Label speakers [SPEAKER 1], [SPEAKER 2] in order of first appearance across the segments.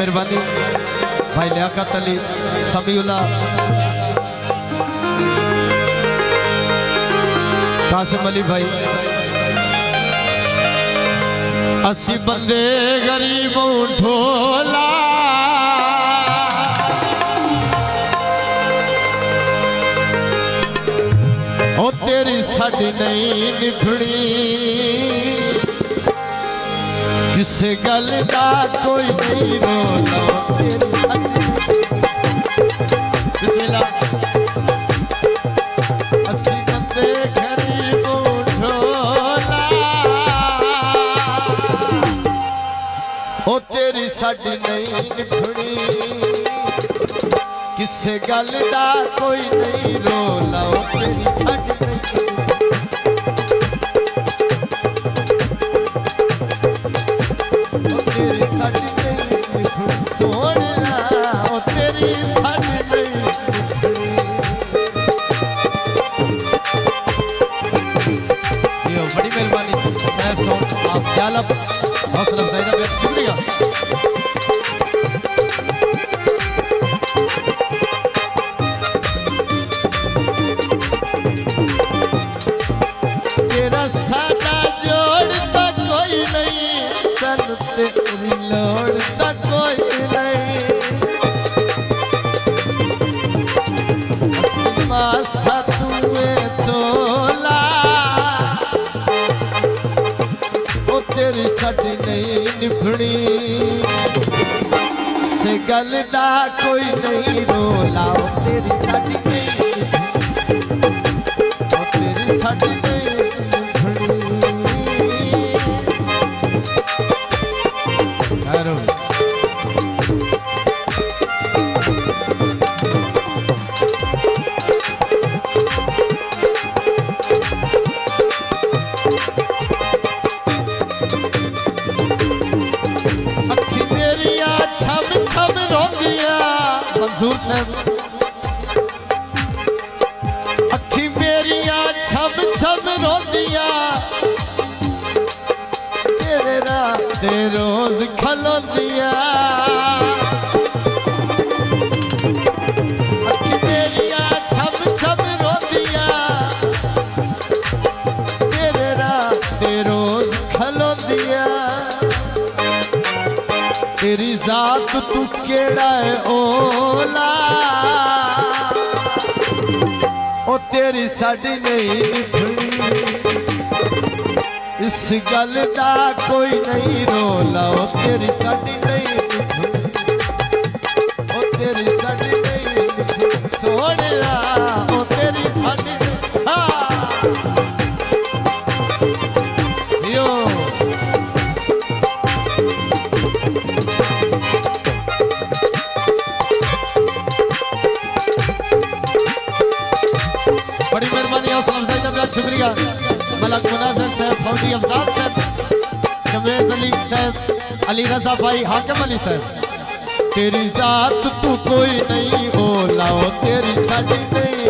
[SPEAKER 1] मेहरबानी भाई लियाकत अली समीउल्लाह कासिम अली भाई। अस्सी बंदे गरीब ढोला ओ तेरी साड़ी नहीं निभड़ी किसे गल का कोई नहीं रोला अस्सी बंदे गरीब ढोला ओ तेरी साड़ी नहीं निभड़ी किसे गल का कोई नहीं रोला ओ तेरी साड़ी सोना ओ तेरी साड़ी नहीं बड़ी मेहरबानी साहब सॉन्ग आप जालब हौसला अफजाई का बहुत शुक्रिया। तेरा सादा जोड़ता कोई नहीं सन तेरी लोड़ता कोई नहीं मासा तुम्हें तोला ओ तेरी साड़ी नहीं निभड़ी से गल दा कोई नहीं रोला ओ तेरी साड़ी नहीं ओ तेरी साड़ी नहीं मंजूर साहब अखी मेरिया छब छब रोंदिया तेरे राते रोज खलोंदिया अखी मेरिया छब छब रोंदिया तेरे राते रोज खलोंदिया तेरी जात तू केड़ा है ओला ओ तेरी साड़ी नहीं निभड़ी इस गल दा कोई नहीं रोला ओ तेरी साड़ी नहीं निभड़ी ओ तेरी साड़ी नहीं निभड़ी सोनिया ओ तेरी साड़ी यो बड़ी मेहरबानी हौसला अफजाई का बहुत शुक्रिया। मलक मुनाज़िर साहब, फौजी अफजाल साहब, जवेद अली साहब, अली रजा भाई, हाकिम अली साहब। तेरी जात तू कोई नहीं बोला ओ तेरी साड़ी नहीं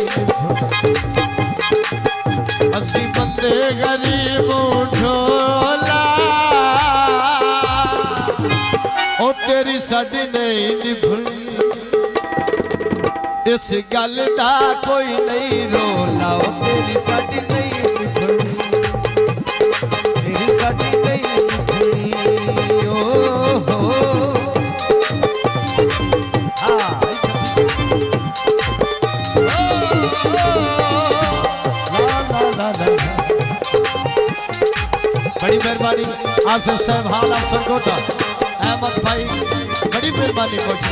[SPEAKER 1] अस्सी बंदे गरीब ढोला ओ तेरी साड़ी नहीं निभड़ी इस गल दा कोई नहीं रोला ओ तेरी साड़ी नहीं निभड़ी तेरी साड़ी नहीं निभड़ी ओ हो बड़ी मेहरबानी आसिफ साहब हाल अफसर गोटा अहमद भाई बड़ी मेहरबानी कोशिश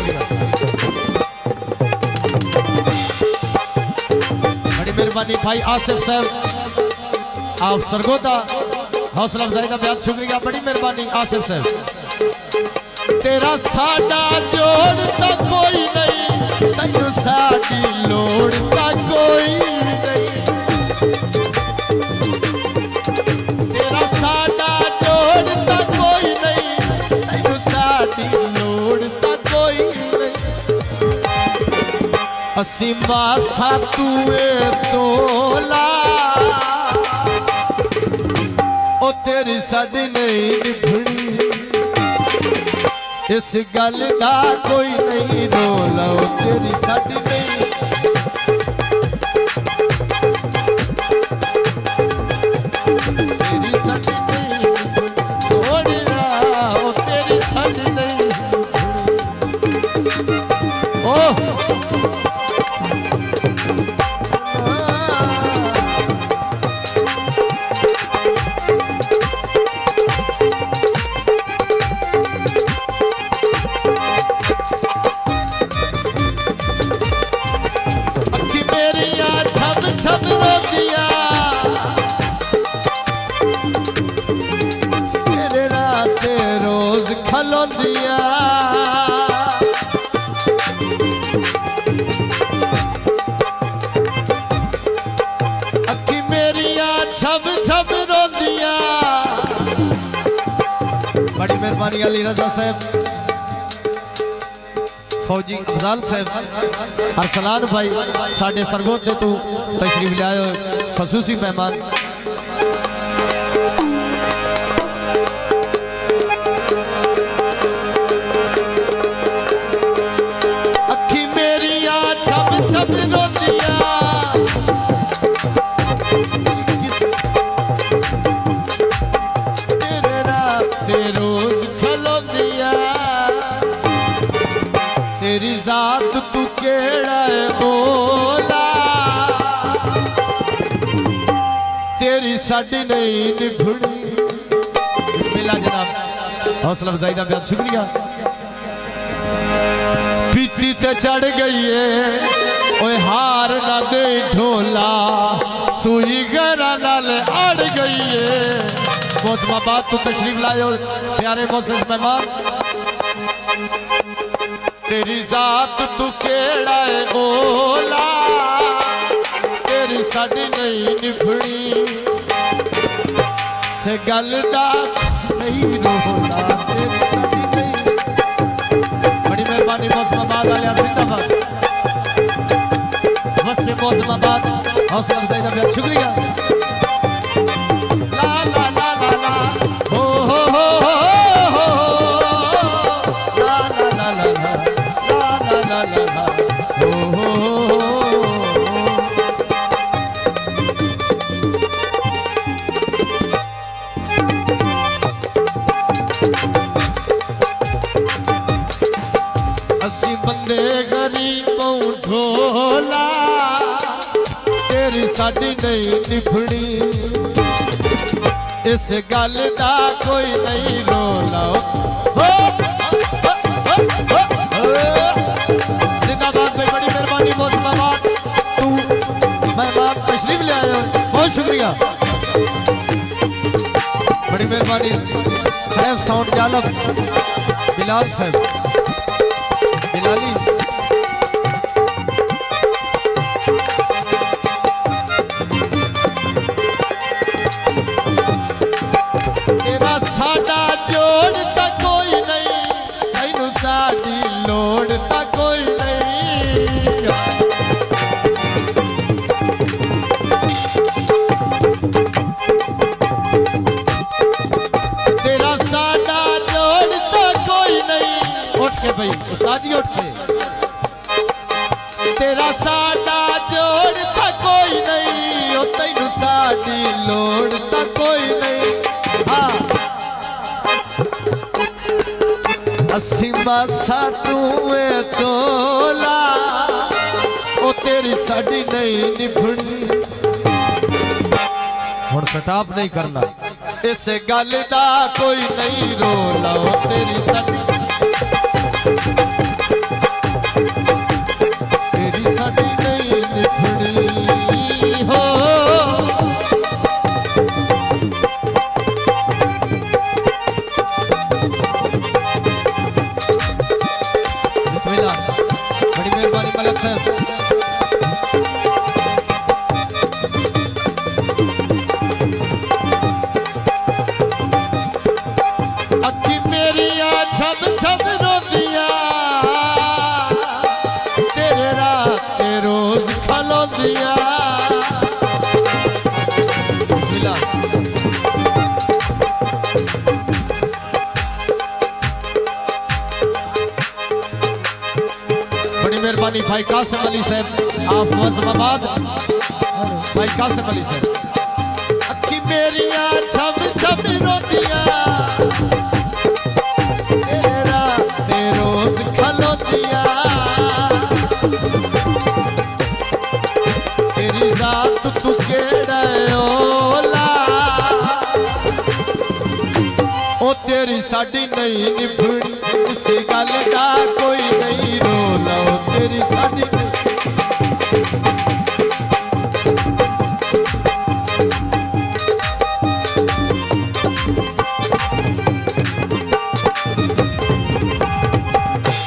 [SPEAKER 1] मेहरबानी भाई आसिफ साहब आप सरगोदा हौसला अफजाई का बहुत शुक्रिया। बड़ी मेहरबानी आसिफ साहब। तेरा साडा जोड़ता कोई नहीं तैनू साडी लोड़ता कोई नहीं तेरा साडा जोड़ता कोई नहीं तैनू साडी लोड़ता कोई नहीं अस्सी मासा तुए तोला ओ तेरी साड़ी नहीं निभड़ी इस गल का कोई नहीं रोला तेरी साडी नहीं तेरी साडी नहीं छोड़ना ओ तेरी साडी नहीं ओह खलोंदिया अखी मेरिया छब छब रोंदिया। बड़ी मेहरबानी अली रजा साहब, फौजी अफजाल साहब, अरसलान भाई साढ़े सरगोद ने तू तशरीफ लिया खसूसी मेहमान। तेरी जात तू केड़ा है बोला तेरी साडी नहीं निभड़ी। बिस्मिल्लाह जनाब, हौसला अफजाई का बहुत शुक्रिया। पीती ते चढ़ गई है ओए हार ना दे ढोला सुई गरा नाल अड़ गई है। मौसमाबाद तो तशरीफ लाए प्यारे मोहसिन मेहमान। तेरी जात तू केड़ा है ओला तेरी साडी नहीं निभड़ी। से गल दा नहीं रोला तेरी साडी नहीं। बड़ी मेहरबानी मौसमाबाद आलिया जिंदाबाद। वसे मौसमाबाद हौसला अफजाई का बहुत शुक्रिया। ला ला ला ला ला हो हो हो ला ला ला ला ला ला ला ला हो हो अस्सी बंदे गरीबों ढोला तेरी साडी नहीं निभड़ी। इस गल दा कोई नहीं रोला हो जिंदाबाद भाई। बड़ी मेहरबानी मौसमाबाद तू मेहमान तशरीफ ले आए हो बहुत शुक्रिया। बड़ी मेहरबानी साहब साउंड जालम बिलाल साहब बिलाली। तेरा साडा जोड़ ता कोई नहीं तैनू साडी लोड़ ता कोई नहीं। तेरा साडा जोड़ ता कोई नहीं। उठ के भाई उस्तादी उठ के। तेरा साडा जोड़ ता कोई नहीं ओ तैनू साडी लोड़ ता कोई नहीं। अस्सी मासा तू तोला ओ तेरी साडी नहीं निभड़ी। हुण स्टॉप नहीं करना इस गल दा कोई नहीं रोला ओ तेरी साडी नहीं निभड़ी हो। बड़ी मेहरबानी मलक साहब। अखी मेरिया छब भाई कासिम अली साहब आप मुअज़्ज़माबाद भाई कासिम अली साहब अखी मेरिया छम छम रोतियां तेरा ते रोज खलोतियां तेरी जात तू केड़ा ओला ओ तेरी साडी नहीं निभड़ी इस गल दा कोई नहीं रोला ओ तेरी साडी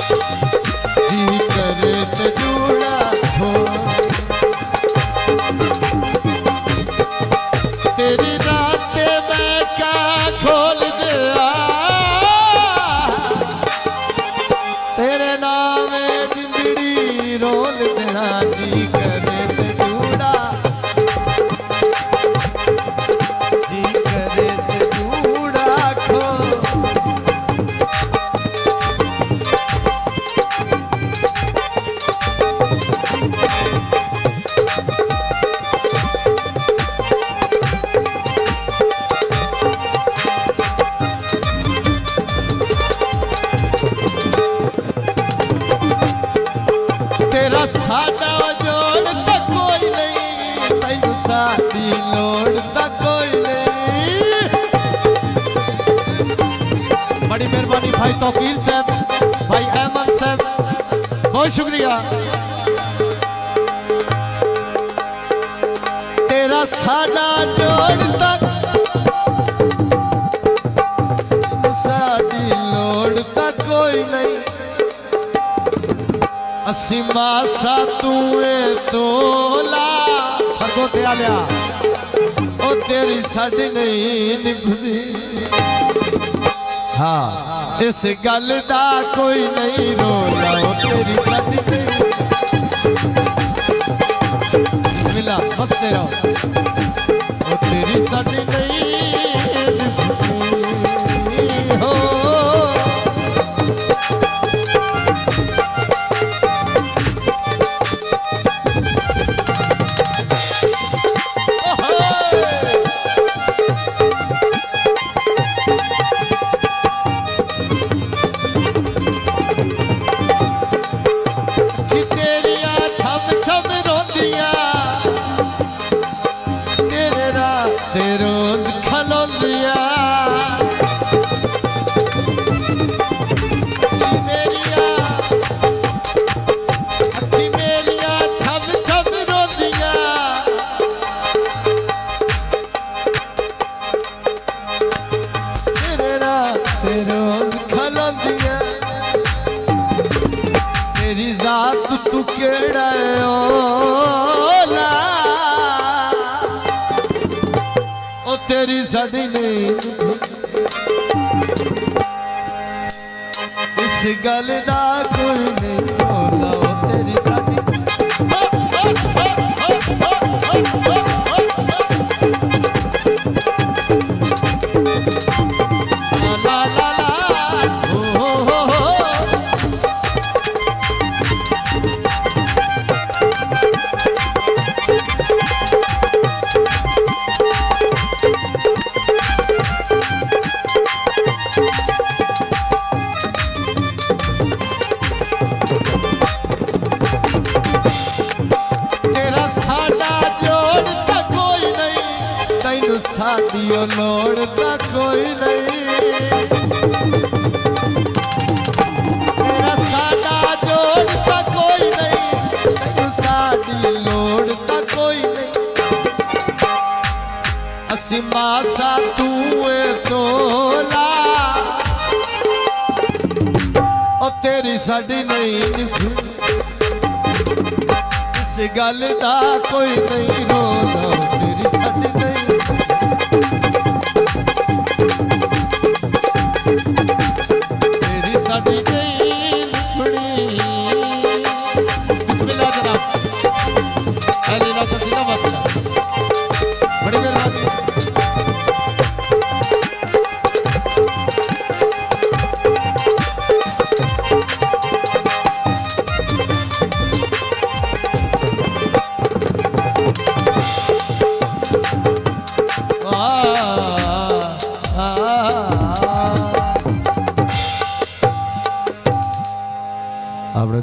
[SPEAKER 1] जी करे ते जुड़ा हो तेरी रात मैं क्या खोल दिया तेरे नाम जिंदड़ी रोल देना जी करे ते जुड़ा जी करे ते जुड़ा खो तेरा साडा जोड़ तक कोई नहीं तैनू साडी लोड़ तक कोई नहीं बड़ी मेहरबानी भाई तौकीर साहब भाई अहमद साहब बहुत शुक्रिया तेरा साडा जोड़ तक साडी लोड़ तक कोई नहीं असी मासा तूए तोला सरगो ते आ लिया ओ तेरी साडी नहीं निभदी हाँ इस गल दा कोई नहीं रोला ओ तेरी साडी नहीं बिस्मिल्लाह हंसते रहो ओ तेरी साडी नहीं निभदी हो रोज खलोलिया मेरिया अखी मेरिया छम छम रोदिया तेरे रात रोज खलोलिया तेरी जात तू केड़ा ओला ओ तेरी साडी नहीं इस गल दा कोई नहीं बोला ओ तेरी साडी ला ला ला हो तेरा साडा जोड़ तक कोई नहीं तैनू साडियो लोड़ तक कोई नहीं तेरा साडा जोड़ तक कोई नहीं तैनू साडी लोड़ तक कोई नहीं असी मासा तूए तोला ओ तेरी साडी नहीं निभदी इस गल दा कोई नहीं रोना तेरी साडी